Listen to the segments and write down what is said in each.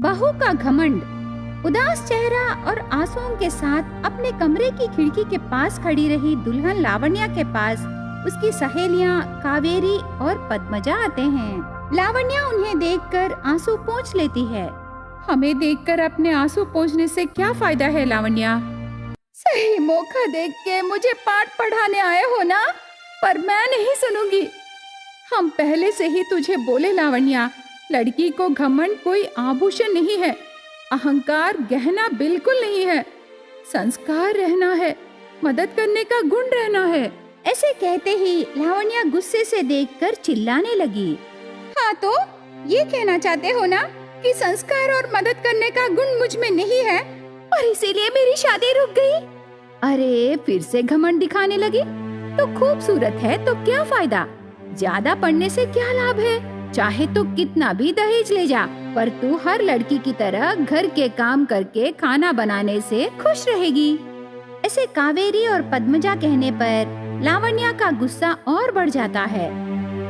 बहू का घमंड। उदास चेहरा और आंसुओं के साथ अपने कमरे की खिड़की के पास खड़ी रही दुल्हन लावण्या के पास उसकी सहेलियां कावेरी और पद्मजा आते हैं। लावण्या उन्हें देखकर आंसू पोंछ लेती है। हमें देखकर अपने आंसू पोंछने से क्या फायदा है लावण्या? सही मौका देख के मुझे पाठ पढ़ाने आए हो ना, पर मैं नहीं सुनूंगी। हम पहले से ही तुझे बोले लावण्या, लड़की को घमंड कोई आभूषण नहीं है, अहंकार गहना बिल्कुल नहीं है, संस्कार रहना है, मदद करने का गुण रहना है। ऐसे कहते ही लावण्या गुस्से से देखकर चिल्लाने लगी। हाँ तो ये कहना चाहते हो ना कि संस्कार और मदद करने का गुण मुझ में नहीं है और इसीलिए मेरी शादी रुक गई? अरे फिर से घमंड दिखाने लगी। तो खूबसूरत है तो क्या फायदा, ज्यादा पढ़ने से क्या लाभ है? चाहे तो कितना भी दहेज ले जा, पर तू हर लड़की की तरह घर के काम करके खाना बनाने से खुश रहेगी। ऐसे कावेरी और पद्मजा कहने पर लावण्या का गुस्सा और बढ़ जाता है,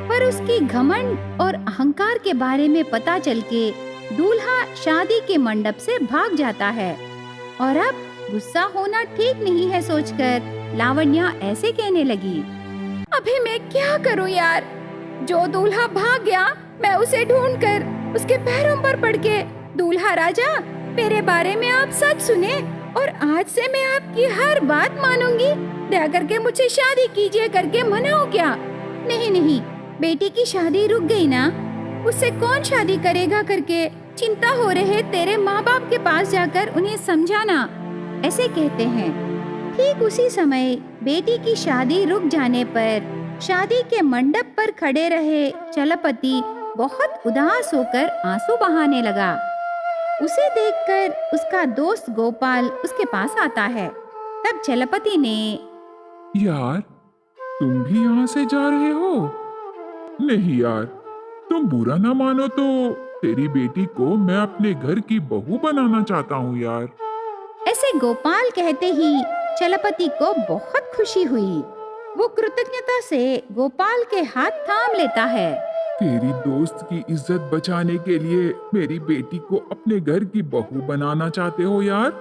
पर उसकी घमंड और अहंकार के बारे में पता चल के दूल्हा शादी के मंडप से भाग जाता है। और अब गुस्सा होना ठीक नहीं है सोचकर लावण्या ऐसे कहने लगी। अभी मैं क्या करूं यार, जो दूल्हा भाग गया मैं उसे ढूंढकर उसके पैरों पर पड़ के, दूल्हा राजा मेरे बारे में आप सच सुने और आज से मैं आपकी हर बात मानूंगी, दया करके मुझे शादी कीजिए करके मनाओ क्या? नहीं नहीं, बेटी की शादी रुक गई ना, उससे कौन शादी करेगा करके चिंता हो रहे तेरे माँ बाप के पास जाकर उन्हें समझाना, ऐसे कहते हैं। ठीक उसी समय बेटी की शादी रुक जाने पर शादी के मंडप पर खड़े रहे चलपति बहुत उदास होकर आंसू बहाने लगा। उसे देखकर उसका दोस्त गोपाल उसके पास आता है। तब चलपति ने, यार तुम भी यहाँ से जा रहे हो? नहीं यार, तुम बुरा ना मानो तो तेरी बेटी को मैं अपने घर की बहू बनाना चाहता हूँ यार। ऐसे गोपाल कहते ही चलपति को बहुत खुशी हुई। वो कृतज्ञता से गोपाल के हाथ थाम लेता है। तेरी दोस्त की इज्जत बचाने के लिए मेरी बेटी को अपने घर की बहू बनाना चाहते हो यार?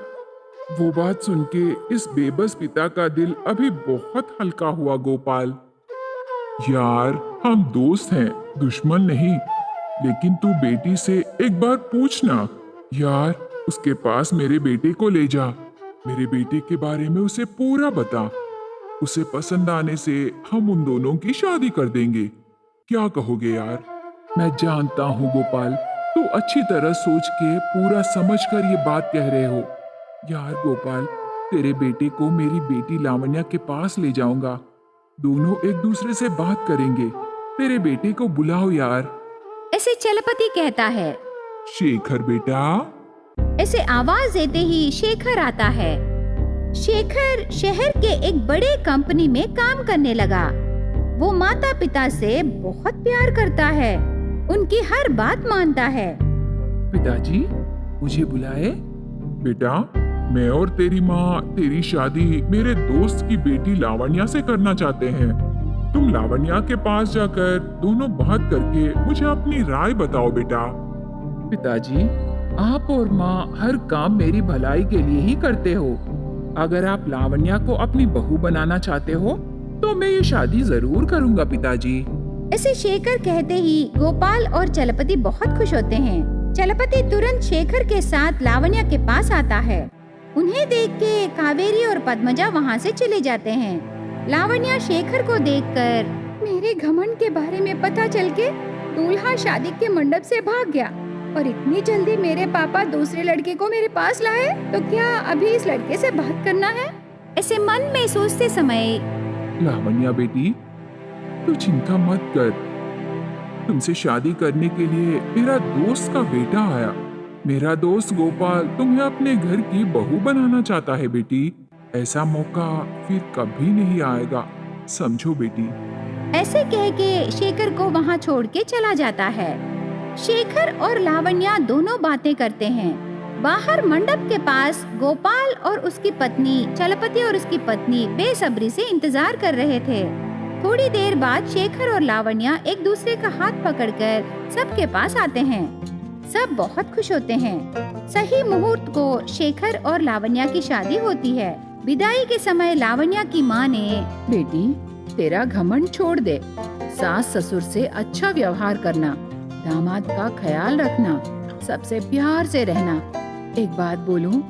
वो बात सुन के इस बेबस पिता का दिल अभी बहुत हल्का हुआ गोपाल। यार हम दोस्त हैं, दुश्मन नहीं, लेकिन तू बेटी से एक बार पूछना यार, उसके पास मेरे बेटे को ले जा, मेरे बेटे के बारे में उसे पूरा बता, उसे पसंद आने से हम उन दोनों की शादी कर देंगे। क्या कहोगे यार? मैं जानता हूँ गोपाल, तू अच्छी तरह सोच के पूरा समझ कर ये बात कह रहे हो। यार गोपाल, तेरे बेटे को मेरी बेटी लावण्या के पास ले जाऊंगा, दोनों एक दूसरे से बात करेंगे, तेरे बेटे को बुलाओ यार, ऐसे चलपति कहता है। शेखर बेटा। ऐसे आवाज देते ही शेखर आता है। शेखर शहर के एक बड़े कंपनी में काम करने लगा। वो माता पिता से बहुत प्यार करता है, उनकी हर बात मानता है। पिताजी मुझे बुलाए। बेटा, मैं और तेरी माँ तेरी शादी मेरे दोस्त की बेटी लावण्या से करना चाहते हैं। तुम लावण्या के पास जाकर दोनों बात करके मुझे अपनी राय बताओ बेटा। पिताजी, आप और माँ हर काम मेरी भलाई के लिए ही करते हो। अगर आप लावण्या को अपनी बहू बनाना चाहते हो तो मैं ये शादी जरूर करूँगा पिताजी। ऐसे शेखर कहते ही गोपाल और चलपति बहुत खुश होते हैं। चलपति तुरंत शेखर के साथ लावण्या के पास आता है। उन्हें देख के कावेरी और पद्मजा वहाँ से चले जाते हैं। लावण्या शेखर को देखकर, मेरे घमंड के बारे में पता चल के दूल्हा शादी के मंडप से भाग गया और इतनी जल्दी मेरे पापा दूसरे लड़के को मेरे पास लाए, तो क्या अभी इस लड़के से बात करना है? ऐसे मन में सोचते समय, लावण्या बेटी, तू चिंता मत कर, तुमसे शादी करने के लिए मेरा दोस्त का बेटा आया। मेरा दोस्त गोपाल तुम्हें अपने घर की बहू बनाना चाहता है बेटी। ऐसा मौका फिर कभी नहीं आएगा, समझो बेटी। ऐसे कह के शेखर को वहाँ छोड़ के चला जाता है। शेखर और लावण्या दोनों बातें करते हैं। बाहर मंडप के पास गोपाल और उसकी पत्नी, चलपति और उसकी पत्नी बेसब्री से इंतजार कर रहे थे। थोड़ी देर बाद शेखर और लावण्या एक दूसरे का हाथ पकड़कर सबके पास आते हैं। सब बहुत खुश होते हैं। सही मुहूर्त को शेखर और लावण्या की शादी होती है। विदाई के समय लावण्या की माँ ने, बेटी, तेरा घमंड छोड़ दे, सास ससुर से अच्छा व्यवहार करना, दामाद का ख्याल रखना, सबसे प्यार से रहना। एक बात बोलूं,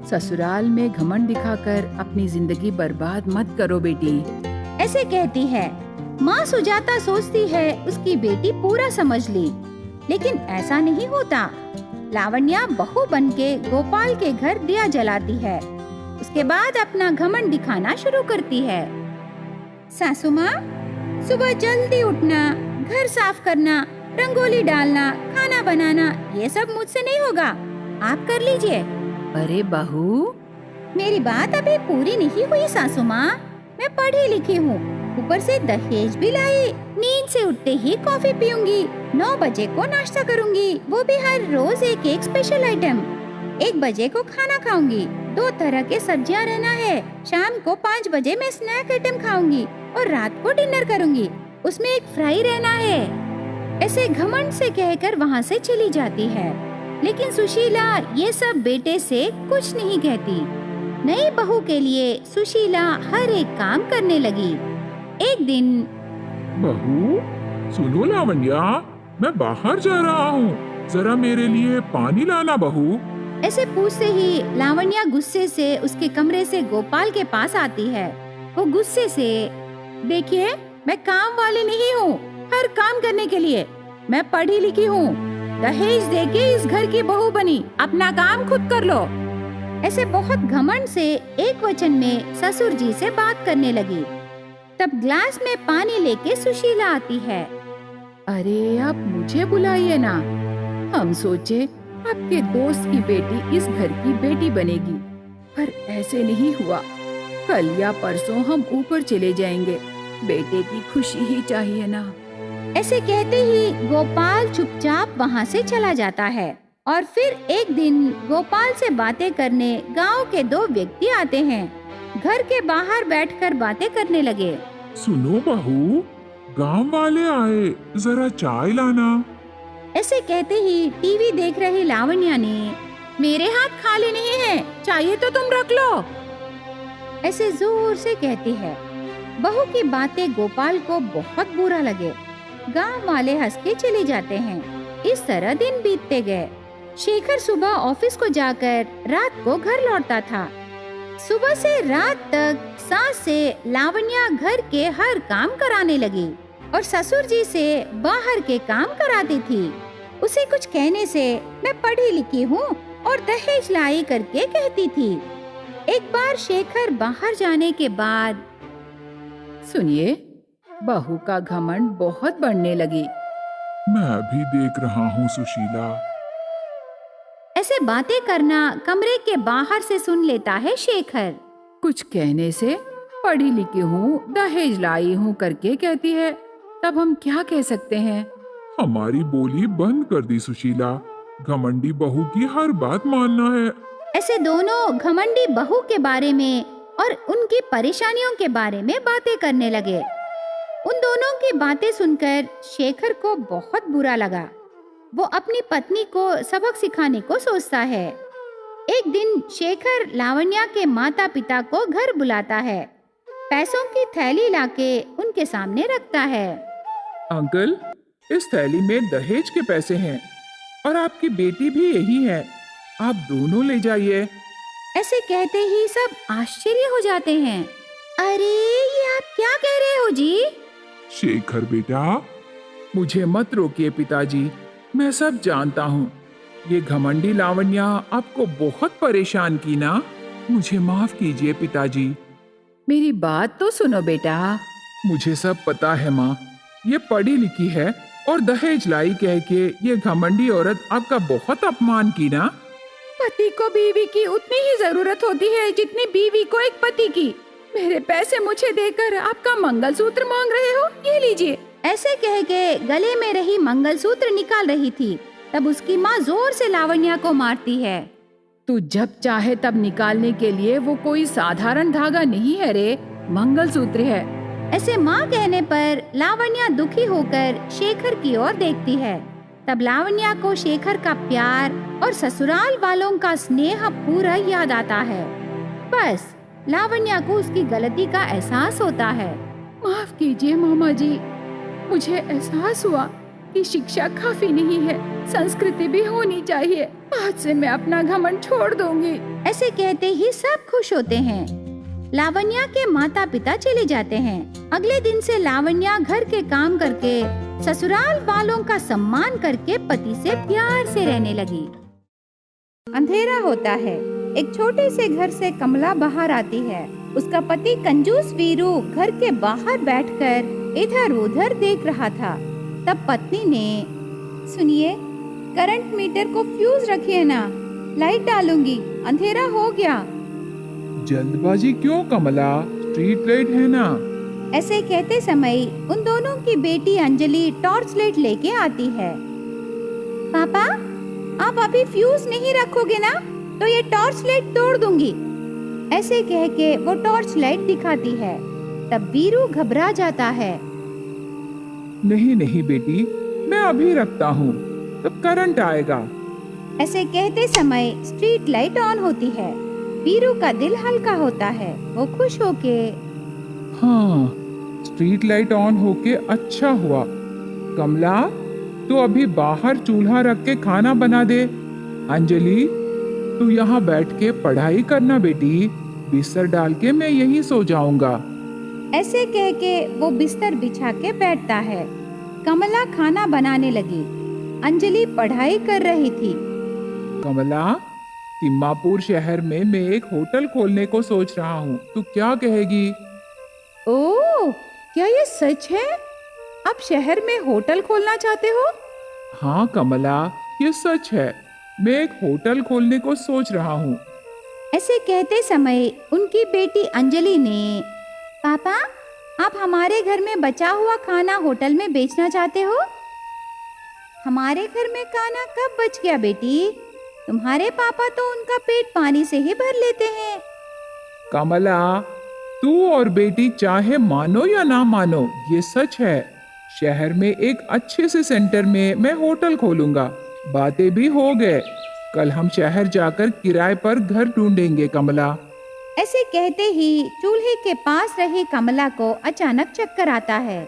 ससुराल में घमंड दिखाकर अपनी जिंदगी बर्बाद मत करो बेटी। ऐसे कहती है। माँ सुजाता सोचती है उसकी बेटी पूरा समझ ली, लेकिन ऐसा नहीं होता। लावण्या बहू बनके गोपाल के घर दिया जलाती है। उसके बाद अपना घमंड दिखाना शुरू करती है। सासू माँ, सुबह जल्दी उठना, घर साफ करना, रंगोली डालना, खाना बनाना, ये सब मुझसे नहीं होगा, आप कर लीजिए। अरे बहू, मेरी बात अभी पूरी नहीं हुई सासू माँ। मैं पढ़ी लिखी हूँ, ऊपर से दहेज भी लाई। नींद से उठते ही कॉफी पीऊंगी, 9 बजे को नाश्ता करूंगी, वो भी हर रोज एक एक स्पेशल आइटम। 1 बजे को खाना खाऊंगी, 2 तरह के सब्जियां रहना है। शाम को 5 बजे मैं स्नैक आइटम खाऊंगी और रात को डिनर करूंगी, उसमें एक फ्राई रहना है। ऐसे घमंड से कहकर वहाँ से चली जाती है। लेकिन सुशीला ये सब बेटे से कुछ नहीं कहती। नई बहू के लिए सुशीला हर एक काम करने लगी। एक दिन, बहू, सुनो लावण्या, मैं बाहर जा रहा हूँ, जरा मेरे लिए पानी लाना बहू। ऐसे पूछते ही लावण्या गुस्से से उसके कमरे से गोपाल के पास आती है। वो गुस्से से, देखिए, मैं काम वाली नहीं हूँ हर काम करने के लिए। मैं पढ़ी लिखी हूँ, दहेज देके इस घर की बहू बनी, अपना काम खुद कर लो। ऐसे बहुत घमंड से एक वचन में ससुर जी से बात करने लगी। तब ग्लास में पानी लेके सुशीला आती है। अरे, आप मुझे बुलाइए ना, हम सोचे आपके दोस्त की बेटी इस घर की बेटी बनेगी, पर ऐसे नहीं हुआ। कल या परसों हम ऊपर चले जाएंगे, बेटे की खुशी ही चाहिए ना। ऐसे कहते ही गोपाल चुपचाप वहाँ से चला जाता है। और फिर एक दिन गोपाल से बातें करने गांव के 2 व्यक्ति आते हैं। घर के बाहर बैठकर बातें करने लगे। सुनो बहू, गांव वाले आए, जरा चाय लाना। ऐसे कहते ही टीवी देख रही लावण्या ने, मेरे हाथ खाली नहीं है, चाहिए तो तुम रख लो, ऐसे जोर से कहती है। बहू की बातें गोपाल को बहुत बुरा लगे। गांव वाले हंस के चले जाते हैं। इस तरह दिन बीतते गए। शेखर सुबह ऑफिस को जाकर रात को घर लौटता था। सुबह से रात तक सास से लावण्या घर के हर काम कराने लगी और ससुर जी से बाहर के काम कराती थी। उसे कुछ कहने से मैं पढ़ी लिखी हूँ और दहेज लाई करके कहती थी। एक बार शेखर बाहर जाने के बाद, सुनिए, बहू का घमंड बहुत बढ़ने लगी। मैं भी देख रहा हूँ सुशीला। ऐसे बातें करना कमरे के बाहर से सुन लेता है शेखर। कुछ कहने से पढ़ी लिखी हूँ, दहेज लाई हूँ करके कहती है, तब हम क्या कह सकते हैं? हमारी बोली बंद कर दी सुशीला, घमंडी बहू की हर बात मानना है। ऐसे दोनों घमंडी बहू के बारे में और उनकी परेशानियों के बारे में बातें करने लगे। उन दोनों की बातें सुनकर शेखर को बहुत बुरा लगा। वो अपनी पत्नी को सबक सिखाने को सोचता है। एक दिन शेखर लावण्या के माता पिता को घर बुलाता है। पैसों की थैली लाके उनके सामने रखता है। अंकल, इस थैली में दहेज के पैसे हैं और आपकी बेटी भी यही है, आप दोनों ले जाइए। ऐसे कहते ही सब आश्चर्य हो जाते हैं। अरे, ये आप क्या कह रहे हो जी? शेखर बेटा, मुझे मत रोकिए पिताजी, मैं सब जानता हूँ। ये घमंडी लावण्या आपको बहुत परेशान की ना, मुझे माफ कीजिए पिताजी। मेरी बात तो सुनो बेटा। मुझे सब पता है माँ, ये पढ़ी लिखी है और दहेज लाई कह के ये घमंडी औरत आपका बहुत अपमान की ना। पति को बीवी की उतनी ही जरूरत होती है जितनी बीवी को एक पति की। मेरे पैसे मुझे देकर आपका मंगलसूत्र मांग रहे हो, ये लीजिए। ऐसे कह के गले में रही मंगलसूत्र निकाल रही थी। तब उसकी माँ जोर से लावण्या को मारती है। तू जब चाहे तब निकालने के लिए वो कोई साधारण धागा नहीं है रे, मंगलसूत्र है। ऐसे माँ कहने पर लावण्या दुखी होकर शेखर की ओर देखती है। तब लावण्या को शेखर का प्यार और ससुराल वालों का स्नेह पूरा याद आता है। बस लावण्या को उसकी गलती का एहसास होता है। माफ कीजिए मामा जी, मुझे एहसास हुआ कि शिक्षा काफी नहीं है, संस्कृति भी होनी चाहिए। आज से मैं अपना घमंड छोड़ दूंगी। ऐसे कहते ही सब खुश होते हैं। लावण्या के माता पिता चले जाते हैं। अगले दिन से लावण्या घर के काम करके ससुराल वालों का सम्मान करके पति से प्यार से रहने लगी। अंधेरा होता है। एक छोटे से घर से कमला बाहर आती है। उसका पति कंजूस वीरू घर के बाहर बैठकर इधर उधर देख रहा था। तब पत्नी ने, सुनिए, करंट मीटर को फ्यूज रखिए ना, लाइट डालूंगी, अंधेरा हो गया। जल्दबाजी क्यों कमला, स्ट्रीट लाइट है ना। ऐसे कहते समय उन दोनों की बेटी अंजलि टॉर्च लाइट लेके आती है। पापा, आप अभी फ्यूज नहीं रखोगे ना तो ये टॉर्च लाइट तोड़ दूंगी। ऐसे कह के वो टॉर्च लाइट दिखाती है। तब वीरू घबरा जाता है। नहीं नहीं बेटी, मैं अभी रखता हूँ, तब करंट आएगा। ऐसे कहते समय स्ट्रीट लाइट ऑन होती है। वीरू का दिल हल्का होता है। वो खुश होके, हाँ, स्ट्रीट लाइट ऑन होके अच्छा हुआ। कमला, तू अभी बाहर चूल्हा रख के खाना बना दे। अंजलि, तू यहाँ बैठ के पढ़ाई करना बेटी, बिस्तर डाल के मैं यहीं सो जाऊंगा। ऐसे कह के वो बिस्तर बिछा के बैठता है। कमला खाना बनाने लगी। अंजलि पढ़ाई कर रही थी। कमला, तिम्मापुर शहर में मैं एक होटल खोलने को सोच रहा हूँ, तू क्या कहेगी? ओह, क्या ये सच है? आप शहर में होटल खोलना चाहते हो? हाँ कमला, ये सच है। मैं एक होटल खोलने को सोच रहा हूँ। ऐसे कहते समय उनकी बेटी अंजलि ने, पापा, आप हमारे घर में बचा हुआ खाना होटल में बेचना चाहते हो? हमारे घर में खाना कब बच गया बेटी? तुम्हारे पापा तो उनका पेट पानी से ही भर लेते हैं। कमला, तू और बेटी चाहे मानो या ना मानो, ये सच है। शहर में एक अच्छे से सेंटर में मैं होटल खोलूंगा। बातें भी हो गए, कल हम शहर जाकर किराए पर घर ढूंढेंगे कमला। ऐसे कहते ही चूल्हे के पास रही कमला को अचानक चक्कर आता है।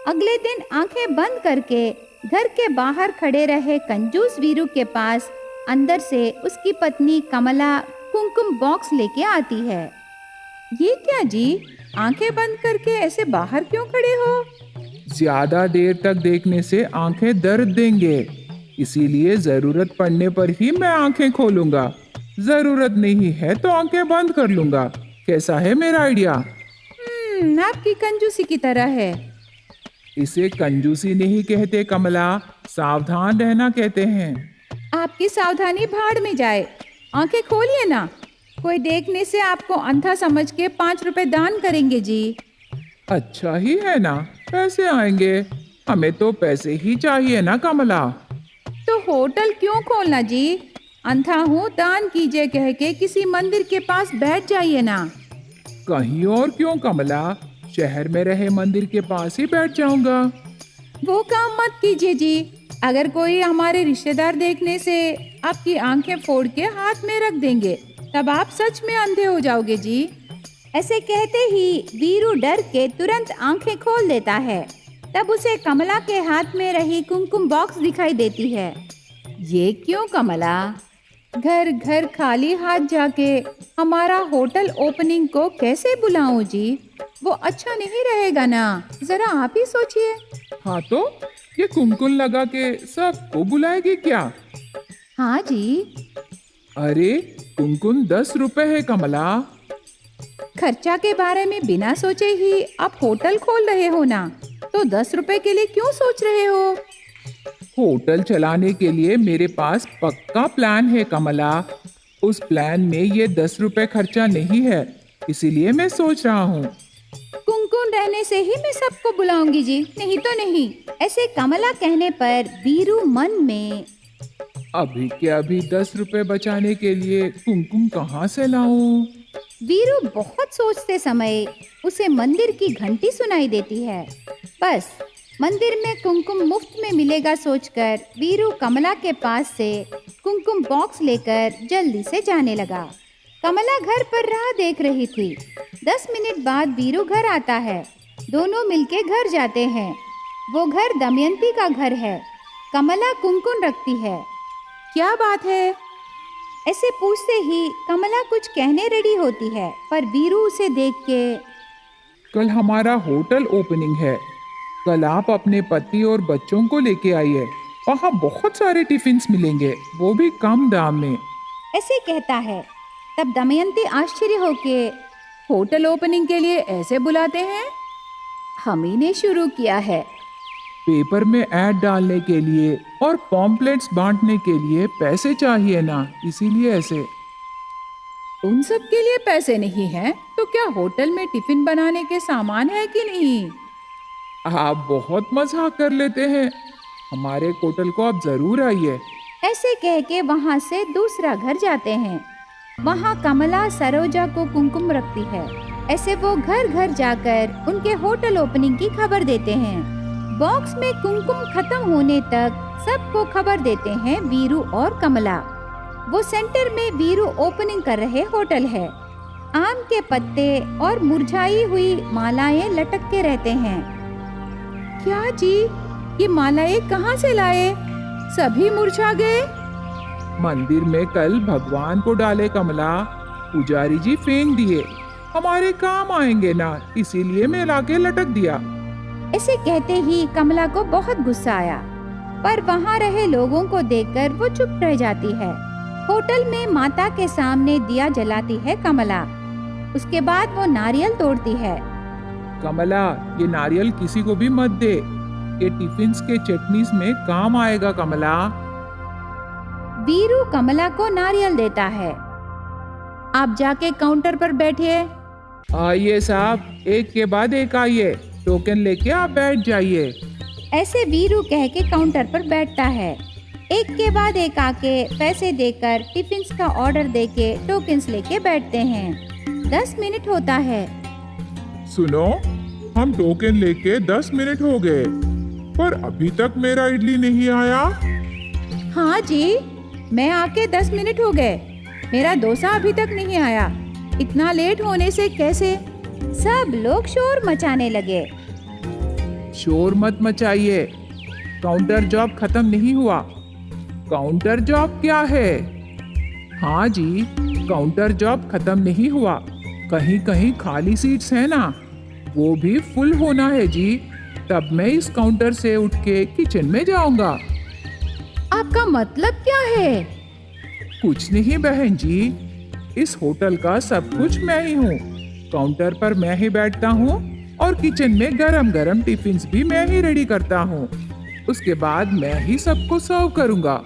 अगले दिन आंखें बंद करके घर के बाहर खड़े रहे कंजूस वीरू के पास अंदर से उसकी पत्नी कमला कुमकुम बॉक्स लेके आती है। ये क्या जी, आंखें बंद करके ऐसे बाहर क्यों खड़े हो? ज्यादा देर तक देखने से आंखें दर्द देंगे, इसीलिए जरूरत पड़ने पर ही मैं आंखें खोलूंगा। जरूरत नहीं है तो आंखें बंद कर लूंगा। कैसा है मेरा आइडिया? आपकी कंजूसी की तरह है। इसे कंजूसी नहीं कहते कमला, सावधान रहना कहते हैं। आपकी सावधानी भाड़ में जाए। आंखें खोलिए ना, कोई देखने से आपको अंधा समझ के 5 रुपए दान करेंगे जी। अच्छा ही है ना, पैसे आएंगे, हमें तो पैसे ही चाहिए ना कमला। तो होटल क्यों खोलना जी? अंधा हूँ, दान कीजिए कह के किसी मंदिर के पास बैठ जाइए ना। कहीं और क्यों कमला, शहर में रहे मंदिर के पास ही बैठ जाऊंगा। वो काम मत कीजिए जी। अगर कोई हमारे रिश्तेदार देखने से आपकी आंखें फोड़ के हाथ में रख देंगे, तब आप सच में अंधे हो जाओगे जी। ऐसे कहते ही वीरू डर के तुरंत आंखें खोल देता है। तब उसे कमला के हाथ में रही कुमकुम बॉक्स दिखाई देती है। ये क्यों कमला? घर घर खाली हाथ जाके हमारा होटल ओपनिंग को कैसे बुलाऊं जी? वो अच्छा नहीं रहेगा ना, जरा आप ही सोचिए। हाँ तो ये कुमकुम लगा के सबको बुलाएगी क्या? हाँ जी। अरे कुमकुम 10 रुपए है कमला। खर्चा के बारे में बिना सोचे ही आप होटल खोल रहे हो ना, तो 10 रुपए के लिए क्यों सोच रहे हो? होटल चलाने के लिए मेरे पास पक्का प्लान है कमला। उस प्लान में ये 10 रुपए खर्चा नहीं है, इसीलिए मैं सोच रहा हूँ। कुमकुम रहने से ही मैं सबको बुलाऊंगी जी, नहीं तो नहीं। ऐसे कमला कहने पर वीरू मन में, अभी के अभी 10 रुपए बचाने के लिए कुमकुम कहाँ से लाऊं? वीरू बहुत सोचते समय उसे मंदिर की घंटी सुनाई देती है। बस मंदिर में कुमकुम मुफ्त में मिलेगा सोचकर वीरू कमला के पास से कुमकुम बॉक्स लेकर जल्दी से जाने लगा। कमला घर पर राह देख रही थी। 10 मिनट बाद वीरू घर आता है। दोनों मिलके घर जाते हैं। वो घर दमयंती का घर है। कमला कुमकुम रखती है। क्या बात है? ऐसे पूछते ही कमला कुछ कहने रेडी होती है, पर वीरू उसे देख के, कल हमारा होटल ओपनिंग है। कल आप अपने पति और बच्चों को लेके आइए। वहाँ बहुत सारे टिफिन्स मिलेंगे, वो भी कम दाम में। ऐसे कहता है। तब दमयंती आश्चर्य होके, होटल ओपनिंग के लिए ऐसे बुलाते हैं? हम ही ने शुरू किया है। पेपर में ऐड डालने के लिए और पॉम्पलेट्स बांटने के लिए पैसे चाहिए ना, इसीलिए ऐसे। उन सब के लिए पैसे नहीं हैं, तो क्या होटल में टिफिन बनाने के सामान है कि नहीं? आप बहुत मजाक कर लेते हैं। हमारे होटल को आप जरूर आइए। ऐसे कह के वहाँ से दूसरा घर जाते हैं। वहाँ कमला सरोजा को कुमकुम रखती है। ऐसे वो घर घर जाकर उनके होटल ओपनिंग की खबर देते हैं। बॉक्स में कुमकुम खत्म होने तक सबको खबर देते हैं वीरू और कमला। वो सेंटर में वीरू ओपनिंग कर रहे होटल है। आम के पत्ते और मुरझाई हुई मालाएं लटक के रहते हैं। क्या जी, ये मालाएं कहाँ से लाए? सभी मुरझा गए। मंदिर में कल भगवान को डाले कमला, पुजारी जी फेंक दिए। हमारे काम आएंगे ना, इसीलिए मैं लाके लटक दिया। ऐसे कहते ही कमला को बहुत गुस्सा आया, पर वहाँ रहे लोगों को देखकर वो चुप रह जाती है। होटल में माता के सामने दिया जलाती है कमला। उसके बाद वो नारियल तोड़ती है। कमला, ये नारियल किसी को भी मत दे। ये टिफिन्स के चटनीस में काम आएगा कमला। वीरू कमला को नारियल देता है। आप जाके काउंटर पर बैठिए। आइए साहब, एक के बाद एक आइए। टोकन लेके आप बैठ जाइए। ऐसे वीरू कह के काउंटर पर बैठता है। एक के बाद एक आके पैसे देकर टिफिन्स का ऑर्डर देके टोकन्स लेके बैठते हैं। 10 मिनट होता है। सुनो, हम टोकन लेके 10 मिनट हो गए, पर अभी तक मेरा इडली नहीं आया। हाँ जी, मैं आके 10 मिनट हो गए। मेरा डोसा अभी तक नहीं आया। इतना लेट होने से कैसे? सब लोग शोर मचाने लगे। शोर मत मचाइए। काउंटर जॉब खत्म नहीं हुआ। काउंटर जॉब क्या है? हाँ जी, काउंटर जॉब खत्म नहीं हुआ। कहीं कहीं खाली सीट्स है ना, वो भी फुल होना है जी। तब मैं इस काउंटर से उठ के किचन में जाऊंगा। आपका मतलब क्या है? कुछ नहीं बहन जी, इस होटल का सब कुछ मैं ही हूँ। काउंटर पर मैं ही बैठता हूँ और किचन में गरम गरम टिफिन्स भी मैं ही रेडी करता हूँ। उसके बाद मैं ही सबको सर्व करूँगा।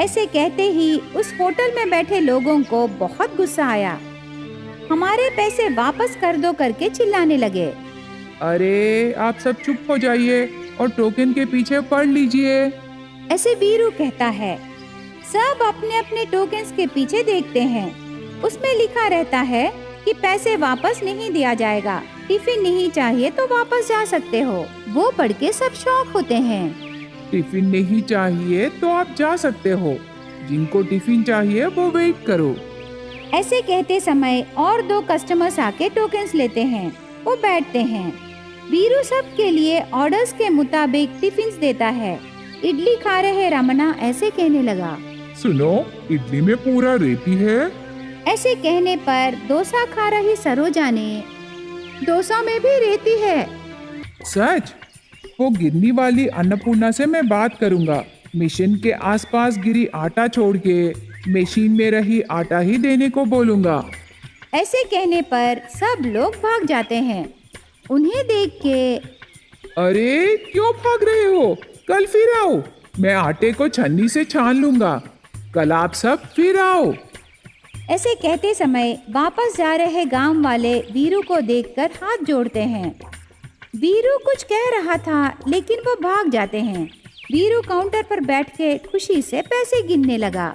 ऐसे कहते ही उस होटल में बैठे लोगों को बहुत गुस्सा आया। हमारे पैसे वापस कर दो करके चिल्लाने लगे। अरे आप सब चुप हो जाइए और टोकन के पीछे पढ़ लीजिए। ऐसे वीरू कहता है। सब अपने अपने टोकन्स के पीछे देखते हैं। उसमें लिखा रहता है कि पैसे वापस नहीं दिया जाएगा। टिफिन नहीं चाहिए तो वापस जा सकते हो। वो पढ़ के सब शॉक होते हैं। टिफिन नहीं चाहिए तो आप जा सकते हो। जिनको टिफिन चाहिए वो वेट करो। ऐसे कहते समय और 2 कस्टमर्स आके टोकन्स लेते हैं। वो बैठते हैं। वीरू सब के लिए ऑर्डर्स के मुताबिक टिफिन्स देता है। इडली खा रहे रमना ऐसे कहने लगा। सुनो, इडली में पूरा रेती है। ऐसे कहने पर डोसा खा रही सरोजा ने, डोसा में भी रेती है। सच? वो गिरनी वाली अन्नपूर्णा से मैं बात करूंगा। मशीन के आसपास गिरी आटा छोड़ के मशीन में रही आटा ही देने को बोलूंगा। ऐसे कहने पर सब लोग भाग जाते हैं। उन्हें देख के, अरे क्यों भाग रहे हो? कल फिर आओ, मैं आटे को छन्नी से छान लूंगा। कल आप सब फिर आओ। ऐसे कहते समय वापस जा रहे गांव वाले वीरू को देखकर हाथ जोड़ते हैं। वीरू कुछ कह रहा था लेकिन वो भाग जाते हैं। वीरू काउंटर पर बैठ के खुशी से पैसे गिनने लगा।